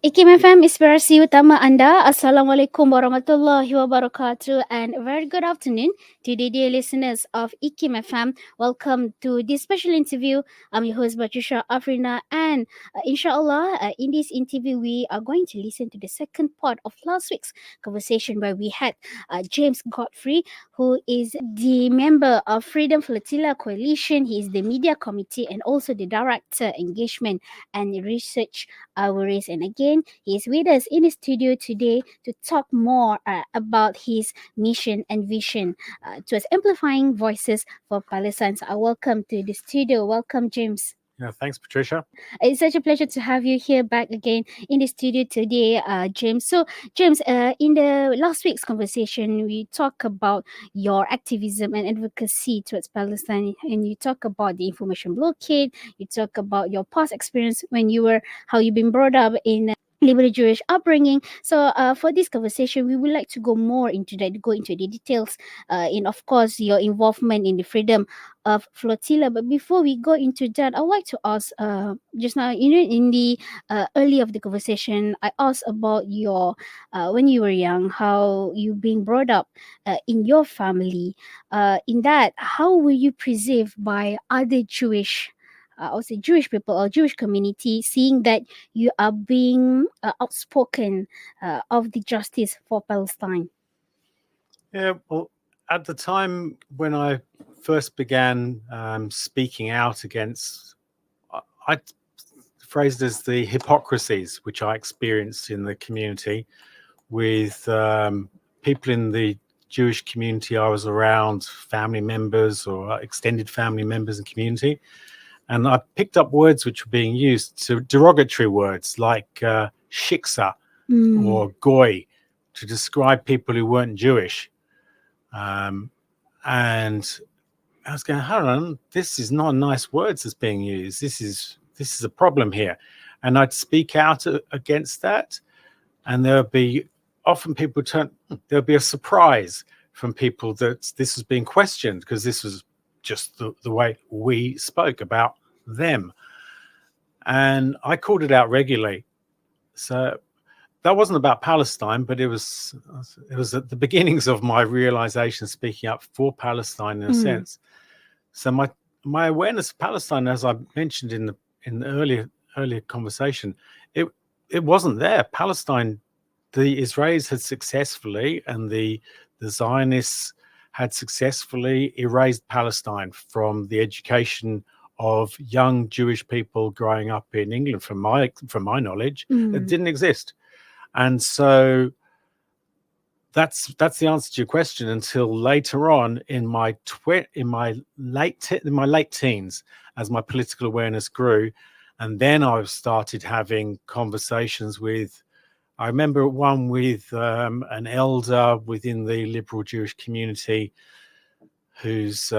IKIM FM inspirasi utama anda. Assalamualaikum warahmatullahi wabarakatuh and a very good afternoon to the dear listeners of IKIM FM. Welcome to this special interview. I'm your host Patricia Afrina and inshallah in this interview we are going to listen to the second part of last week's conversation where we had James Godfrey, who is the member of Freedom Flotilla Coalition. He is the media committee and also the director engagement and research Awaris. And again, he is with us in the studio today to talk more about his mission and vision towards amplifying voices for Palestine. So I welcome to the studio. Welcome, James. Yeah, thanks, Patricia. It's such a pleasure to have you here back again in the studio today, James. So, James, in the last week's conversation, we talked about your activism and advocacy towards Palestine, and you talk about the information blockade. You talk about your past experience when you were how you've been brought up in liberal Jewish upbringing. So, for this conversation, we would like to go more into that, go into the details, in of course your involvement in the freedom of flotilla. But before we go into that, I'd like to ask, just now, in the early of the conversation, I asked about your when you were young, how you being brought up in your family. In that, how were you perceived by other Jewish? Or say Jewish people or Jewish community, seeing that you are being outspoken of the justice for Palestine? Yeah, well, at the time when I first began speaking out against, I phrased as the hypocrisies which I experienced in the community with people in the Jewish community I was around, family members or extended family members and community. And I picked up words which were being used, to derogatory words like shiksa or goy, to describe people who weren't Jewish. And I was going, hold on, this is not nice words that's being used. This is a problem here. And I'd speak out against that. And there'll be often there'll be a surprise from people that this was being questioned, because this was just the way we spoke about them. And I called it out regularly. So that wasn't about Palestine, but it was at the beginnings of my realization, speaking up for Palestine in a sense. So my awareness of Palestine, as I mentioned in the earlier conversation, it wasn't there. Palestine, the Israelis had successfully, and the Zionists had successfully erased Palestine from the education of young Jewish people growing up in England. From my knowledge, it didn't exist. And so that's the answer to your question, until later on in my late teens, as my political awareness grew. And then I started having conversations with, I remember one with an elder within the liberal Jewish community who's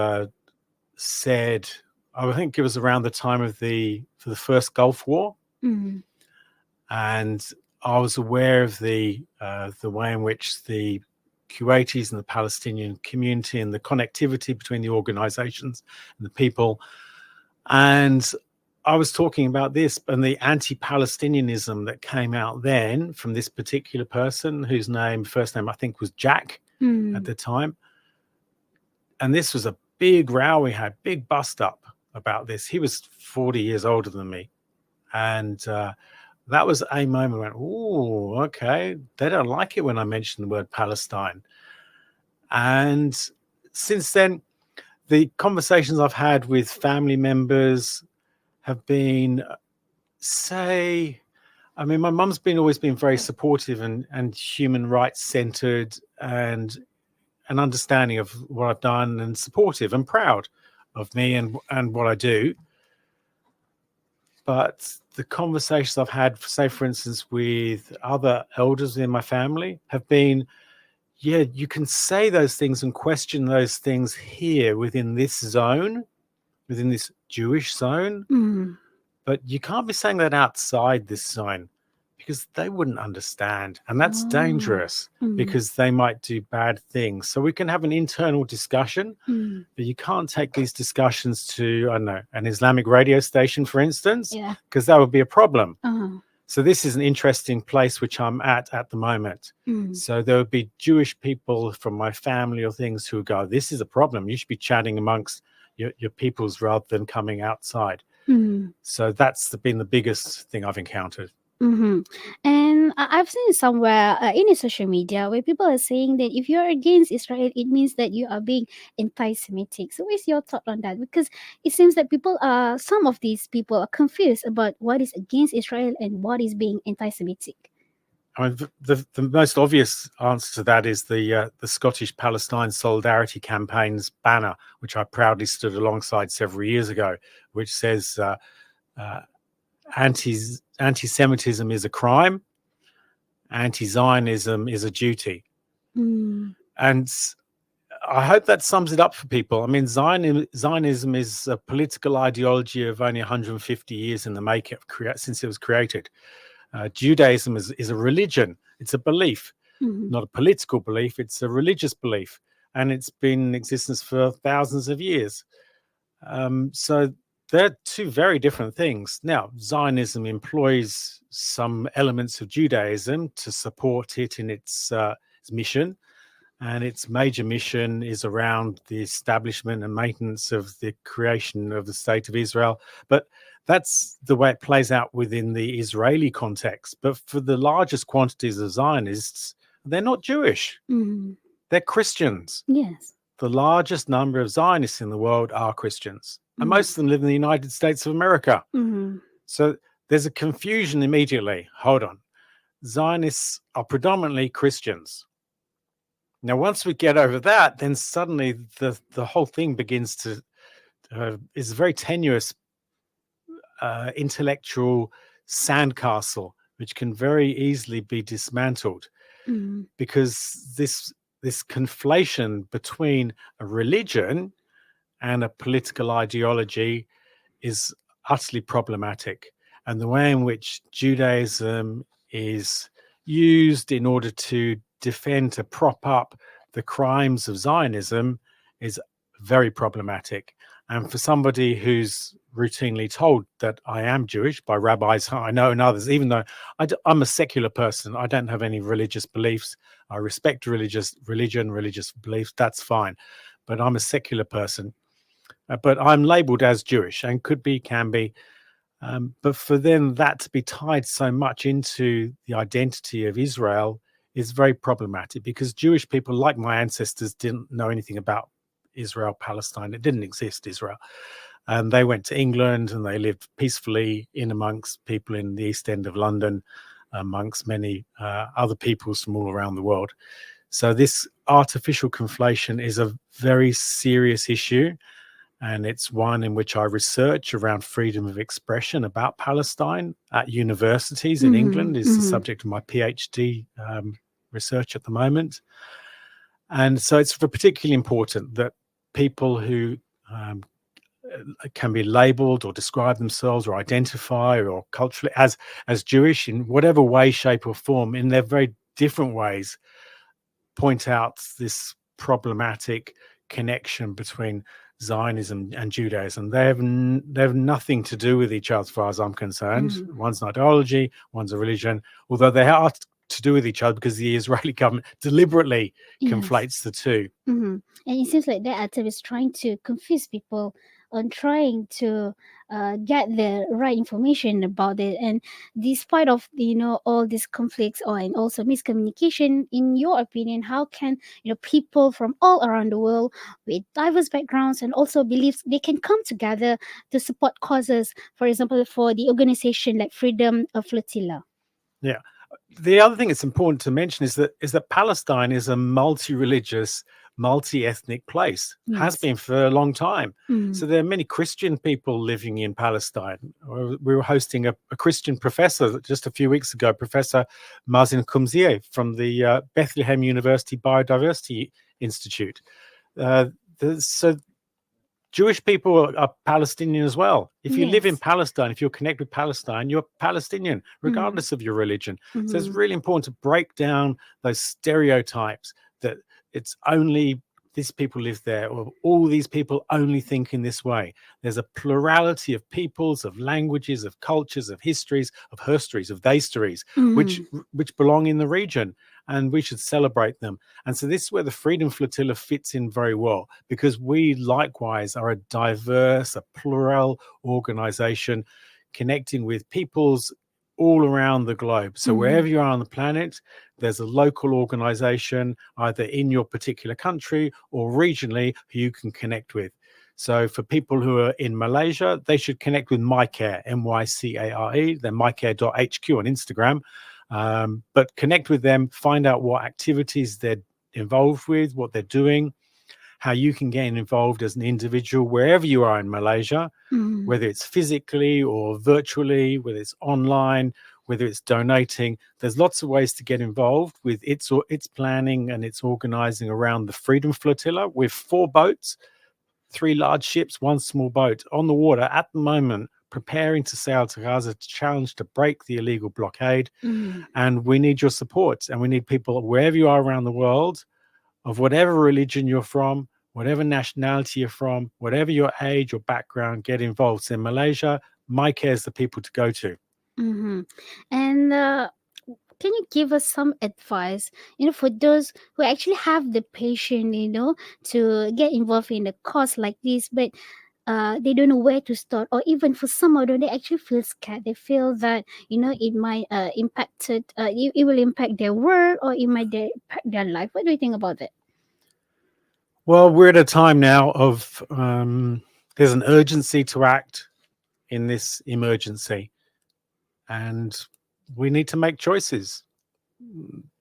said, I think it was around the time of the first Gulf War. And I was aware of the way in which the Kuwaitis and the Palestinian community and the connectivity between the organizations and the people. And I was talking about this and the anti-Palestinianism that came out then from this particular person, whose first name I think was Jack at the time. And this was a big row we had, big bust up about this. He was 40 years older than me. And that was a moment I went, oh, okay, they don't like it when I mention the word Palestine. And since then, the conversations I've had with family members have been, my mum's always been very supportive and human rights centered and an understanding of what I've done, and supportive and proud of me and what I do. But the conversations I've had, say, for instance, with other elders in my family have been, yeah, you can say those things and question those things here within this zone, within this Jewish zone, but you can't be saying that outside this zone, because they wouldn't understand. And that's dangerous, because they might do bad things. So we can have an internal discussion, but you can't take these discussions to, I don't know, an Islamic radio station, for instance, because that would be a problem. So this is an interesting place which I'm at the moment. So there would be Jewish people from my family or things who go, this is a problem. You should be chatting amongst your peoples rather than coming outside. So that's been the biggest thing I've encountered. And I've seen somewhere in the social media where people are saying that if you're against Israel, it means that you are being anti-Semitic. So, what's your thought on that? Because it seems that some of these people are confused about what is against Israel and what is being anti-Semitic. I mean, the most obvious answer to that is the Scottish Palestine Solidarity Campaign's banner, which I proudly stood alongside several years ago, which says anti-Semitism is a crime, anti-Zionism is a duty. And I hope that sums it up for people. I mean, Zionism is a political ideology of only 150 years in the making since it was created. Judaism is a religion. It's a belief, not a political belief. It's a religious belief, and it's been in existence for thousands of years. So they're two very different things. Now, Zionism employs some elements of Judaism to support it in its mission, and its major mission is around the establishment and maintenance of the creation of the State of Israel. But that's the way it plays out within the Israeli context. But for the largest quantities of Zionists, they're not Jewish. They're Christians. Yes. The largest number of Zionists in the world are Christians. And most of them live in the United States of America. So there's a confusion immediately. Hold on. Zionists are predominantly Christians. Now, once we get over that, then suddenly the whole thing begins to is a very tenuous intellectual sandcastle, which can very easily be dismantled, because this conflation between a religion and a political ideology is utterly problematic. And the way in which Judaism is used in order to defend, to prop up the crimes of Zionism is very problematic. And for somebody who's routinely told that I am Jewish by rabbis I know and others, even though I'm a secular person, I don't have any religious beliefs. I respect religious beliefs, that's fine. But I'm a secular person. But I'm labeled as Jewish and can be. But for them, that to be tied so much into the identity of Israel is very problematic, because Jewish people, like my ancestors, didn't know anything about Israel, Palestine. It didn't exist, Israel. And they went to England and they lived peacefully in amongst people in the East End of London, amongst many other peoples from all around the world. So this artificial conflation is a very serious issue. And it's one in which I research around freedom of expression about Palestine at universities in England is the subject of my PhD research at the moment. And so it's particularly important that people who can be labeled or describe themselves or identify or culturally as Jewish in whatever way, shape or form, in their very different ways, point out this problematic connection between Zionism and Judaism. They have nothing to do with each other as far as I'm concerned. One's an ideology, one's a religion, although they are to do with each other because the Israeli government deliberately conflates the two. And it seems like their attempt is trying to confuse people on trying to get the right information about it. And despite of all these conflicts and also miscommunication, in your opinion, how can people from all around the world with diverse backgrounds and also beliefs, they can come together to support causes, for example, for the organization like Freedom Flotilla? Yeah. The other thing it's important to mention is that Palestine is a multi-religious, multi-ethnic place. Has been for a long time. So there are many Christian people living in Palestine. We were hosting a Christian professor just a few weeks ago, Professor Mazin Kumzieh from the Bethlehem University Biodiversity Institute. So Jewish people are Palestinian as well. If you live in Palestine, if you're connected with Palestine, you're Palestinian, regardless of your religion. So it's really important to break down those stereotypes that it's only this people live there, or all these people only think in this way. There's a plurality of peoples, of languages, of cultures, of histories, of herstories, of theystories, which belong in the region, and we should celebrate them. And so this is where the Freedom Flotilla fits in very well, because we likewise are a diverse, a plural organization connecting with peoples all around the globe. So wherever you are on the planet, there's a local organization, either in your particular country or regionally, who you can connect with. So for people who are in Malaysia, they should connect with MyCare, MyCare. They're mycare.hq on Instagram. But connect with them, find out what activities they're involved with, what they're doing, how you can get involved as an individual wherever you are in Malaysia, whether it's physically or virtually, whether it's online, whether it's donating. There's lots of ways to get involved with its planning and its organizing around the Freedom Flotilla, with 4 boats, 3 large ships, 1 small boat on the water at the moment, preparing to sail to Gaza to challenge to break the illegal blockade. And we need your support, and we need people wherever you are around the world, of whatever religion you're from, whatever nationality you're from, whatever your age or background, get involved. So in Malaysia, MyCare is the people to go to. And can you give us some advice, for those who actually have the patience, to get involved in a cause like this, but they don't know where to start, or even for some of them, they actually feel scared. They feel that it might it will impact their work, or it might impact their life. What do you think about that? Well, we're at a time now of there's an urgency to act in this emergency, and we need to make choices.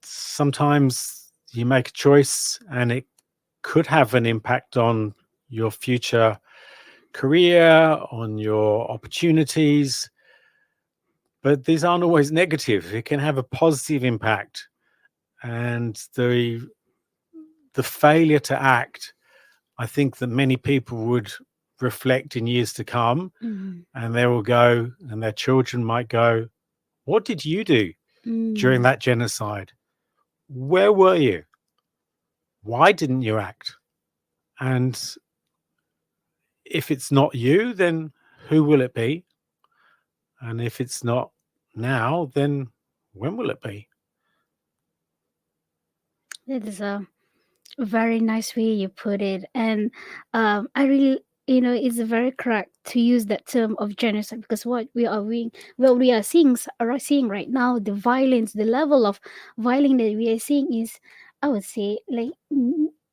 Sometimes you make a choice and it could have an impact on your future career, on your opportunities, but these aren't always negative. It can have a positive impact, and the failure to act, I think that many people would reflect in years to come, and they will go, and their children might go, what did you do during that genocide? Where were you? Why didn't you act? And if it's not you, then who will it be? And if it's not now, then when will it be? That is a very nice way you put it. And I really, it's very correct to use that term of genocide, because what we are seeing right now, the violence, the level of violence that we are seeing is, I would say, like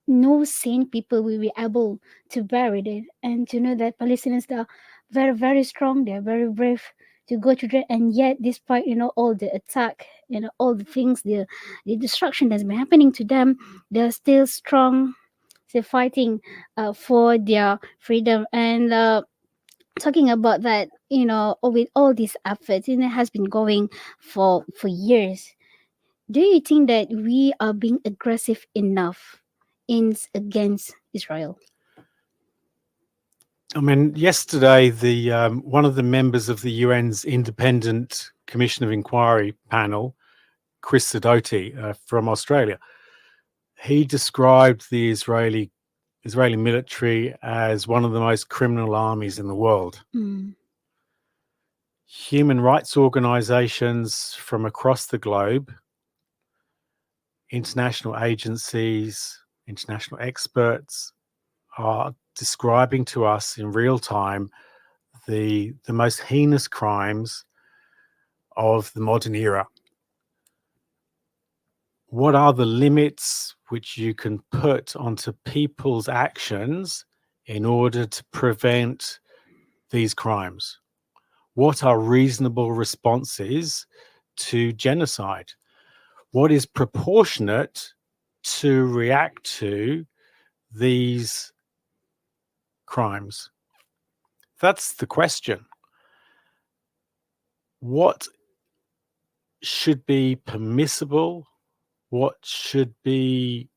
no sane people will be able to bear it. And to know that Palestinians are very, very strong, they're very brave to go through that, and yet despite all the attack, all the things, the destruction that's been happening to them, they're still strong. They're fighting for their freedom. And talking about that, with all these efforts, it has been going for years. Do you think that we are being aggressive enough against Israel? I mean, yesterday, the one of the members of the UN's Independent Commission of Inquiry panel, Chris Sidoti from Australia, he described the Israeli military as one of the most criminal armies in the world. Human rights organizations from across the globe, international agencies, international experts are describing to us in real time the most heinous crimes of the modern era. What are the limits which you can put onto people's actions in order to prevent these crimes? What are reasonable responses to genocide? What is proportionate to react to these crimes? That's the question. What should be permissible? What should be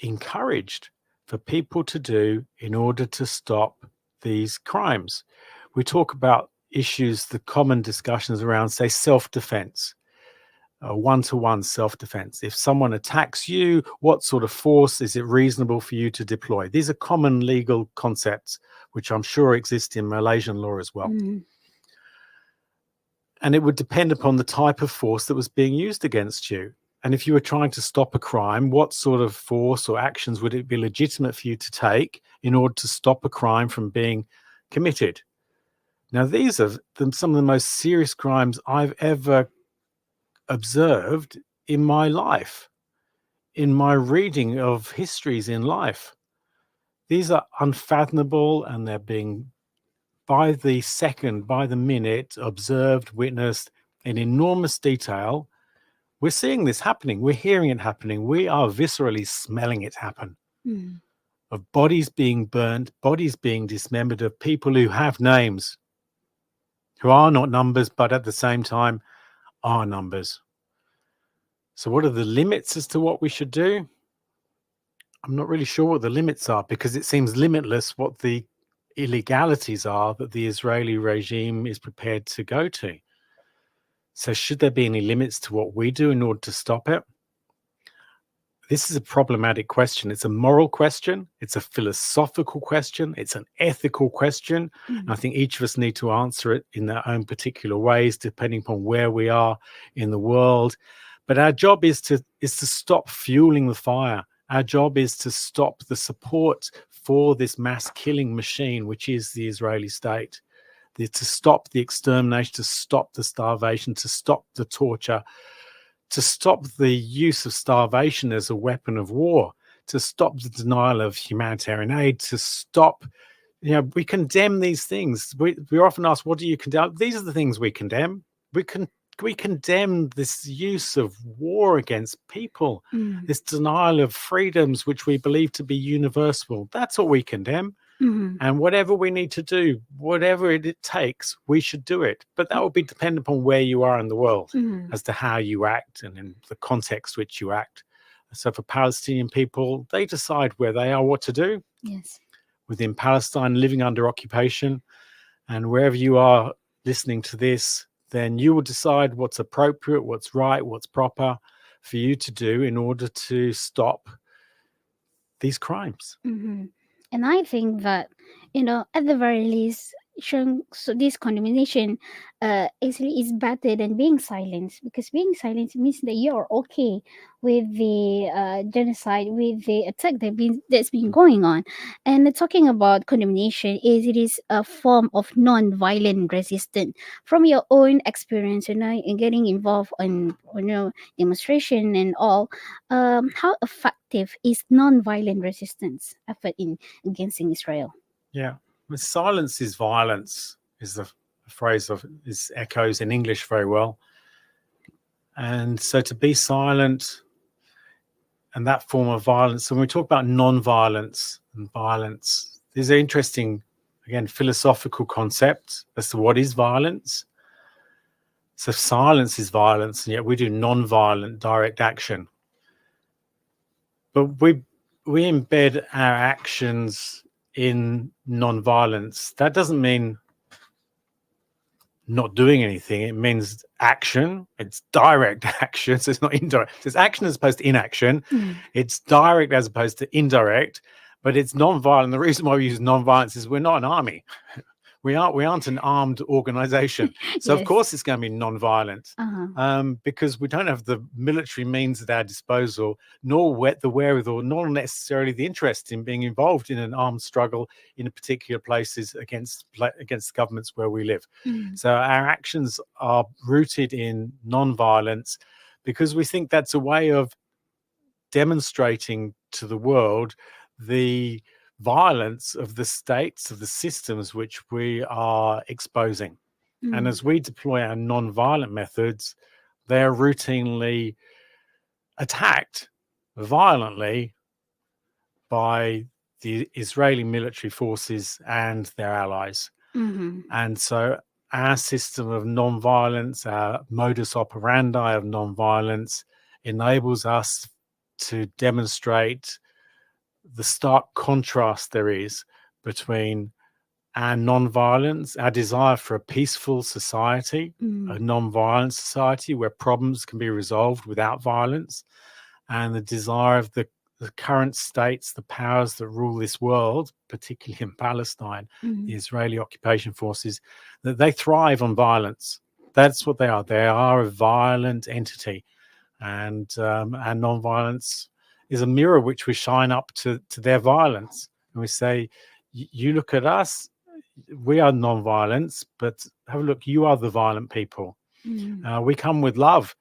encouraged for people to do in order to stop these crimes? We talk about issues, the common discussions around, say, self-defense. one-to-one self-defense. If someone attacks you, what sort of force is it reasonable for you to deploy? These are common legal concepts, which I'm sure exist in Malaysian law as well. And it would depend upon the type of force that was being used against you. And if you were trying to stop a crime, what sort of force or actions would it be legitimate for you to take in order to stop a crime from being committed? Now, these are some of the most serious crimes I've ever observed in my life, in my reading of histories in life. These are unfathomable, and they're being, by the second, by the minute, observed, witnessed in enormous detail. We're seeing this happening. We're hearing it happening. We are viscerally smelling it happen. Of bodies being burnt, bodies being dismembered, of people who have names, who are not numbers, but at the same time are numbers. So what are the limits as to what we should do? I'm not really sure what the limits are, because it seems limitless what the illegalities are that the Israeli regime is prepared to go to. So should there be any limits to what we do in order to stop it? This is a problematic question. It's a moral question. It's a philosophical question. It's an ethical question. And I think each of us need to answer it in their own particular ways, depending upon where we are in the world. But our job is to stop fueling the fire. Our job is to stop the support for this mass killing machine, which is the Israeli state. To stop the extermination, to stop the starvation, to stop the torture, to stop the use of starvation as a weapon of war, to stop the denial of humanitarian aid, to stop, we condemn these things. We're often asked, what do you condemn? These are the things we condemn. We condemn this use of war against people, this denial of freedoms which we believe to be universal. That's what we condemn. And whatever we need to do, whatever it takes, we should do it. But that will be dependent upon where you are in the world as to how you act and in the context which you act. So for Palestinian people, they decide where they are, what to do. Yes. Within Palestine, living under occupation, and wherever you are listening to this, then you will decide what's appropriate, what's right, what's proper for you to do in order to stop these crimes. And I think that, at the very least, showing this condemnation actually is better than being silenced, because being silenced means that you're okay with the genocide, with the attack that's been going on. And talking about condemnation, it is a form of non-violent resistance. From your own experience, in getting involved in demonstration and all, how effective is non-violent resistance effort against Israel? Yeah, silence is violence is the phrase is echoes in English very well. And so to be silent and that form of violence, when we talk about non-violence and violence, these are interesting, again, philosophical concepts as to what is violence. So silence is violence, and yet we do non-violent direct action. But we embed our actions in non-violence. That doesn't mean not doing anything. It means action. It's direct action. So it's not indirect. So it's action as opposed to inaction. It's direct as opposed to indirect, but it's non-violent. The reason why we use non-violence is we're not an army. We aren't an armed organization. So Yes. Of course it's going to be non-violent, because we don't have the military means at our disposal, nor the wherewithal, nor necessarily the interest in being involved in an armed struggle in particular places against governments where we live. So our actions are rooted in non-violence because we think that's a way of demonstrating to the world the violence of the states, of the systems which we are exposing. And as we deploy our non-violent methods, they are routinely attacked violently by the Israeli military forces and their allies. And so our system of non-violence, our modus operandi of non-violence, enables us to demonstrate the stark contrast there is between and non-violence, our desire for a peaceful society, a non-violent society where problems can be resolved without violence, and the desire of the current states, the powers that rule this world, particularly in Palestine, the Israeli occupation forces, that they thrive on violence. That's what they are. They are a violent entity, and non-violence is a mirror which we shine up to their violence, and we say, you look at us, we are non-violence, but have a look, you are the violent people. We come with love,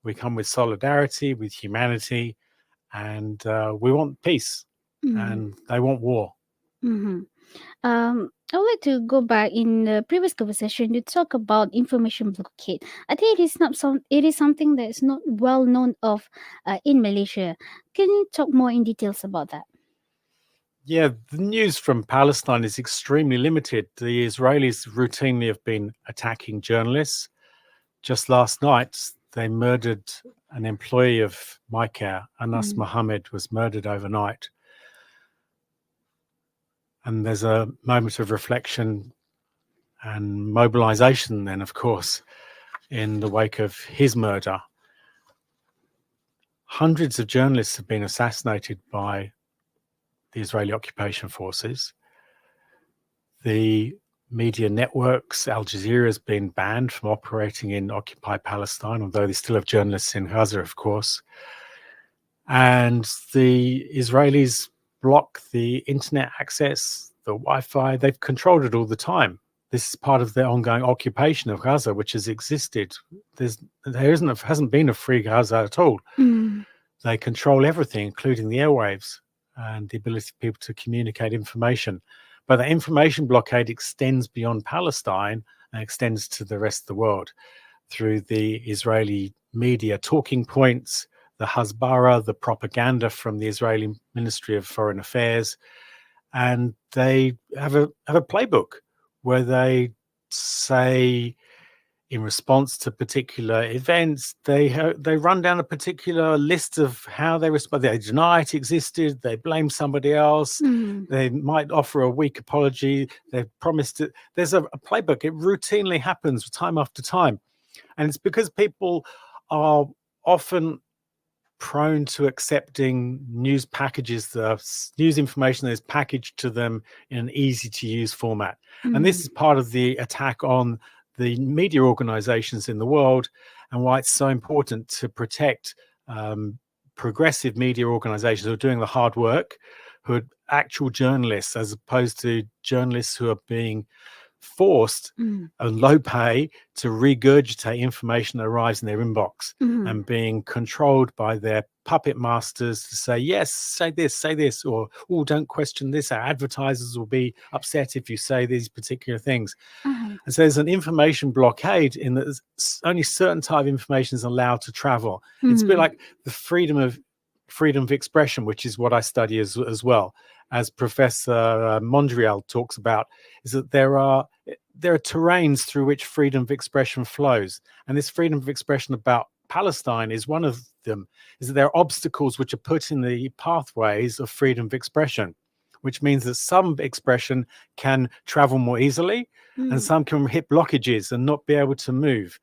we come with solidarity, with humanity, and we want peace, and they want war. I would like to go back in the previous conversation to talk about information blockade. I think it is something that is not well known of in Malaysia. Can you talk more in details about that? Yeah, the news from Palestine is extremely limited. The Israelis routinely have been attacking journalists. Just last night, they murdered an employee of MyCare. Anas Mohammed was murdered overnight. And there's a moment of reflection and mobilization then, of course, in the wake of his murder. Hundreds of journalists have been assassinated by the Israeli occupation forces. The media networks, Al Jazeera, has been banned from operating in occupied Palestine, although they still have journalists in Gaza, of course. And the Israelis block the internet access, the Wi-Fi. They've controlled it all the time. This is part of their ongoing occupation of Gaza, which has existed. Hasn't been a free Gaza at all. They control everything, including the airwaves and the ability of people to communicate information. But the information blockade extends beyond Palestine and extends to the rest of the world through the Israeli media talking points, the Hasbara, the propaganda from the Israeli Ministry of Foreign Affairs. And they have a playbook where they say, in response to particular events, they run down a particular list of how they respond. They deny it existed. They blame somebody else. They might offer a weak apology. They've promised it. There's a playbook. It routinely happens time after time. And it's because people are often prone to accepting news packages, the news information that is packaged to them in an easy to use format. And this is part of the attack on the media organizations in the world, and why it's so important to protect progressive media organizations who are doing the hard work, who are actual journalists, as opposed to journalists who are being forced a low pay to regurgitate information that arrives in their inbox and being controlled by their puppet masters to say, yes, say this, or, oh, don't question this. Our advertisers will be upset if you say these particular things. And so there's an information blockade in that only certain type of information is allowed to travel. It's a bit like the freedom of expression, which is what I study as well. As Professor Mondrial talks about, is that there are terrains through which freedom of expression flows. And this freedom of expression about Palestine is one of them, is that there are obstacles which are put in the pathways of freedom of expression, which means that some expression can travel more easily and some can hit blockages and not be able to move.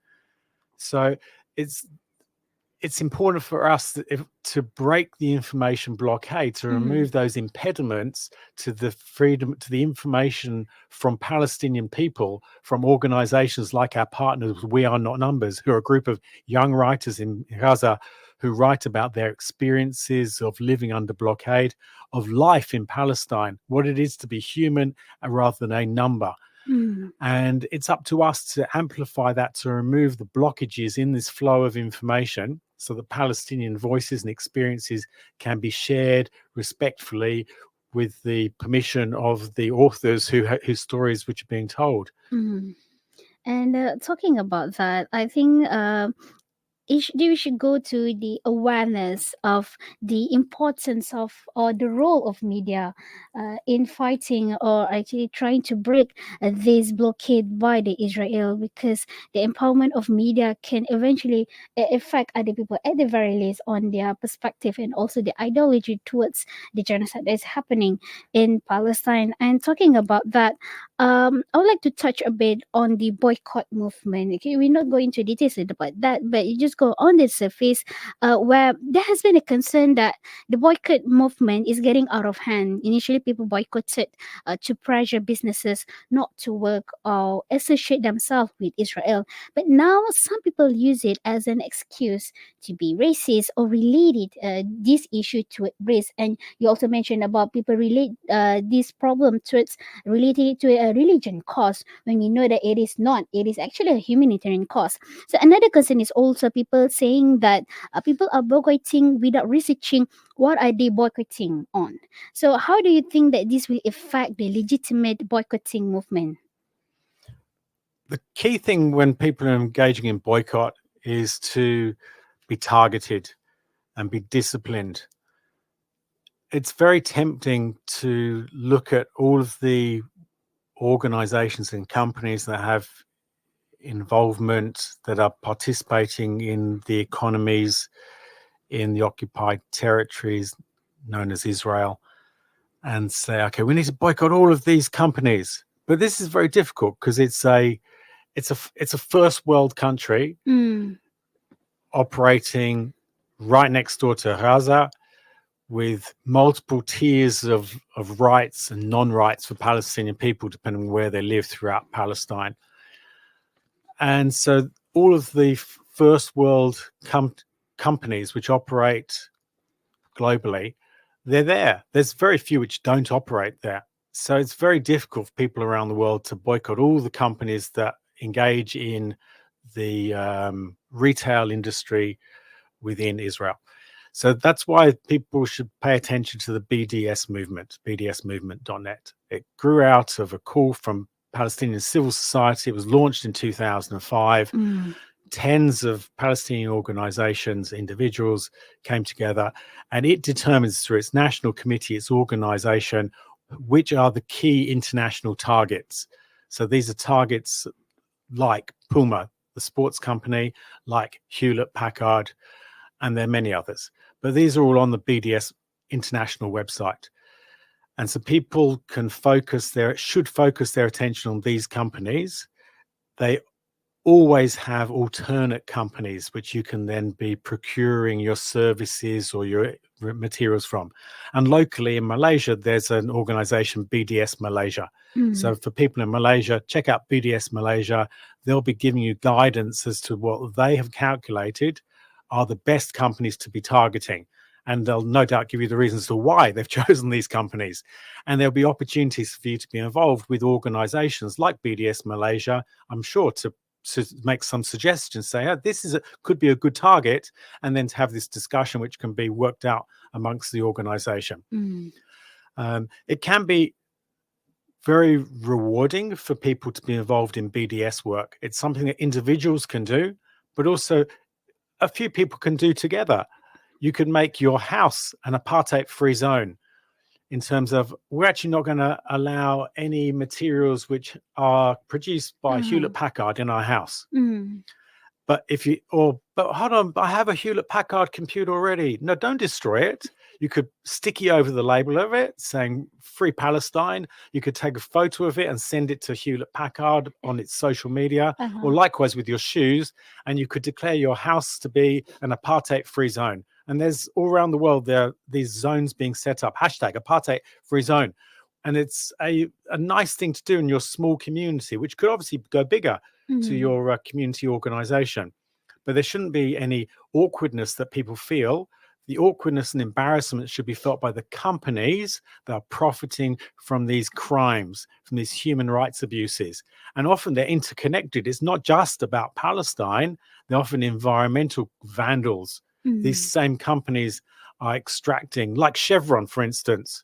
So it's important for us to break the information blockade, to remove those impediments to the freedom, to the information from Palestinian people, from organizations like our partners, We Are Not Numbers, who are a group of young writers in Gaza who write about their experiences of living under blockade, of life in Palestine, what it is to be human rather than a number. And it's up to us to amplify that, to remove the blockages in this flow of information so that Palestinian voices and experiences can be shared respectfully with the permission of the authors whose stories which are being told. And talking about that, I think we should go to the awareness of the importance of or the role of media in fighting or actually trying to break this blockade by the Israel, because the empowerment of media can eventually affect other people at the very least on their perspective and also the ideology towards the genocide that is happening in Palestine. And talking about that, I would like to touch a bit on the boycott movement. Okay, we're not going into details about that, but you just go on the surface, where there has been a concern that the boycott movement is getting out of hand. Initially, people boycotted to pressure businesses not to work or associate themselves with Israel, but now some people use it as an excuse to be racist or related this issue to race. And you also mentioned about people relate this problem towards relating it to a religion cause, when we know that it is not. It is actually a humanitarian cause. So another concern is also people saying that people are boycotting without researching what are they boycotting on. So how do you think that this will affect the legitimate boycotting movement? The key thing when people are engaging in boycott is to be targeted and be disciplined. It's very tempting to look at all of the organizations and companies that have involvement, that are participating in the economies in the occupied territories known as Israel, and say, okay, we need to boycott all of these companies. But this is very difficult because it's a first world country operating right next door to Gaza, with multiple tiers of rights and non-rights for Palestinian people, depending on where they live throughout Palestine. And so all of the first world companies which operate globally, they're there. There's very few which don't operate there. So it's very difficult for people around the world to boycott all the companies that engage in the retail industry within Israel. So that's why people should pay attention to the BDS movement, bdsmovement.net. It grew out of a call from Palestinian civil society. It was launched in 2005. Tens of Palestinian organizations, individuals came together, and it determines through its national committee, its organization, which are the key international targets. So these are targets like Puma, the sports company, like Hewlett-Packard, and there are many others. But these are all on the BDS international website. And so people can should focus their attention on these companies. They always have alternate companies which you can then be procuring your services or your materials from. And locally in Malaysia, there's an organization, BDS Malaysia. So for people in Malaysia, check out BDS Malaysia. They'll be giving you guidance as to what they have calculated are the best companies to be targeting. And they'll no doubt give you the reasons to why they've chosen these companies. And there'll be opportunities for you to be involved with organizations like BDS Malaysia, I'm sure, to make some suggestions, say, oh, this could be a good target, and then to have this discussion which can be worked out amongst the organization. It can be very rewarding for people to be involved in BDS work. It's something that individuals can do, but also a few people can do together. You could make your house an apartheid-free zone, in terms of, we're actually not going to allow any materials which are produced by Hewlett-Packard in our house. But but hold on, I have a Hewlett-Packard computer already. No, don't destroy it. You could sticky over the label of it saying Free Palestine. You could take a photo of it and send it to Hewlett-Packard on its social media, or likewise with your shoes, and you could declare your house to be an apartheid-free zone. And there's all around the world, there are these zones being set up, hashtag apartheid-free zone. And it's a nice thing to do in your small community, which could obviously go bigger to your community organization. But there shouldn't be any awkwardness that people feel. The awkwardness and embarrassment should be felt by the companies that are profiting from these crimes, from these human rights abuses. And often they're interconnected. It's not just about Palestine. They're often environmental vandals. These same companies are extracting, like Chevron, for instance.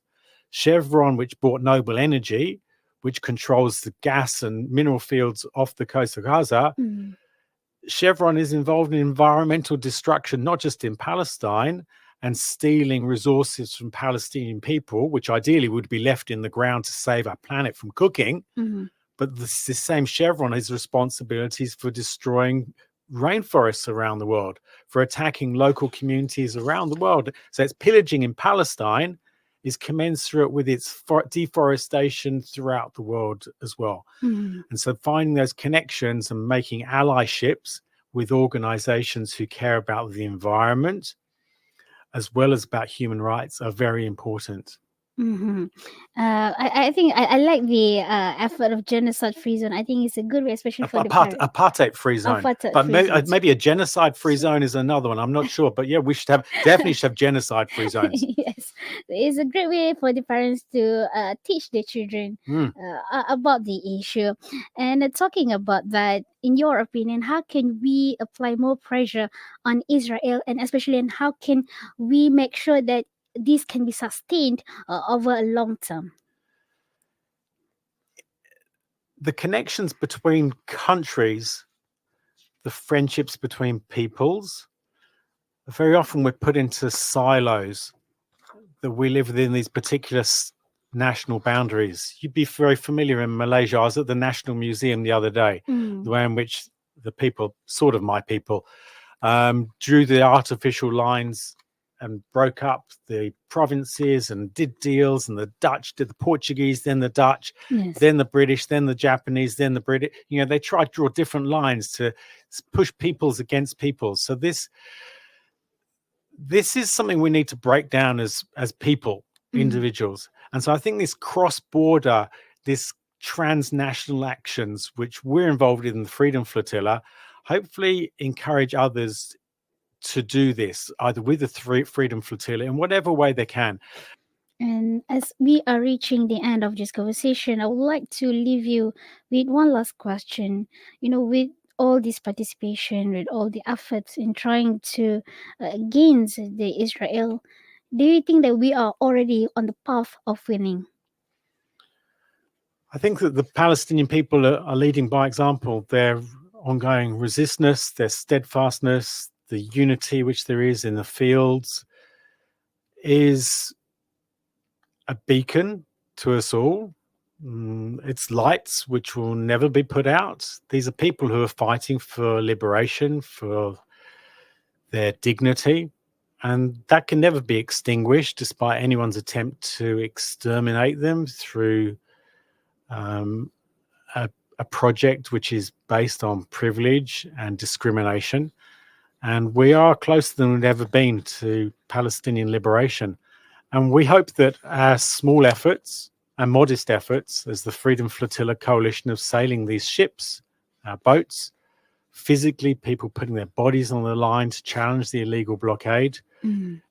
Chevron, which bought Noble Energy, which controls the gas and mineral fields off the coast of Gaza, Chevron is involved in environmental destruction, not just in Palestine, and stealing resources from Palestinian people, which ideally would be left in the ground to save our planet from cooking. But the same Chevron has responsibilities for destroying rainforests around the world, for attacking local communities around the world. So its pillaging in Palestine is commensurate with its deforestation throughout the world as well. And so finding those connections and making allyships with organizations who care about the environment as well as about human rights are very important. I think I like the effort of genocide free zone. I think it's a good way, especially for the apartheid free zone. But maybe a genocide free zone is another one. I'm not sure, but yeah, we should definitely have genocide free zones. Yes, it's a great way for the parents to teach their children about the issue. And talking about that, in your opinion, how can we apply more pressure on Israel, and especially, and how can we make sure that this can be sustained over a long term? The connections between countries, the friendships between peoples, very often we're put into silos, that we live within these particular national boundaries. You'd be very familiar in Malaysia. I was at the National Museum the other day, the way in which the people, sort of my people, drew the artificial lines and broke up the provinces and did deals, and the Dutch did the Portuguese, then the Dutch, then the British, then the Japanese, then the British. You know, they tried to draw different lines to push peoples against peoples. So this is something we need to break down as people, individuals. And so I think this cross-border, this transnational actions, which we're involved in the Freedom Flotilla, hopefully encourage others to do this, either with the Freedom Flotilla in whatever way they can. And as we are reaching the end of this conversation, I would like to leave you with one last question. You know, with all this participation, with all the efforts in trying to against the Israel, do you think that we are already on the path of winning? I think that the Palestinian people are leading by example. Their ongoing resistance, their steadfastness, the unity which there is in the fields is a beacon to us all. It's lights which will never be put out. These are people who are fighting for liberation, for their dignity, and that can never be extinguished despite anyone's attempt to exterminate them through a project which is based on privilege and discrimination. And we are closer than we've ever been to Palestinian liberation. And we hope that our small efforts and modest efforts as the Freedom Flotilla Coalition of sailing these ships, our boats, physically people putting their bodies on the line to challenge the illegal blockade,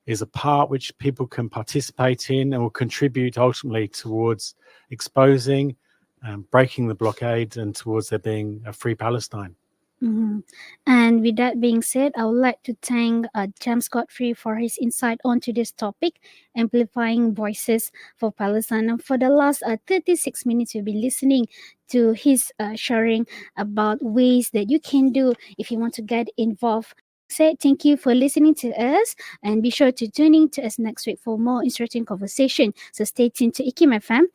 is a part which people can participate in and will contribute ultimately towards exposing and breaking the blockade and towards there being a free Palestine. And with that being said, I would like to thank James Godfrey for his insight onto this topic, amplifying voices for Palestine. And for the last 36 minutes, you've been listening to his sharing about ways that you can do if you want to get involved. Thank you for listening to us, and be sure to tune in to us next week for more interesting conversation. So stay tuned to IKIM FM,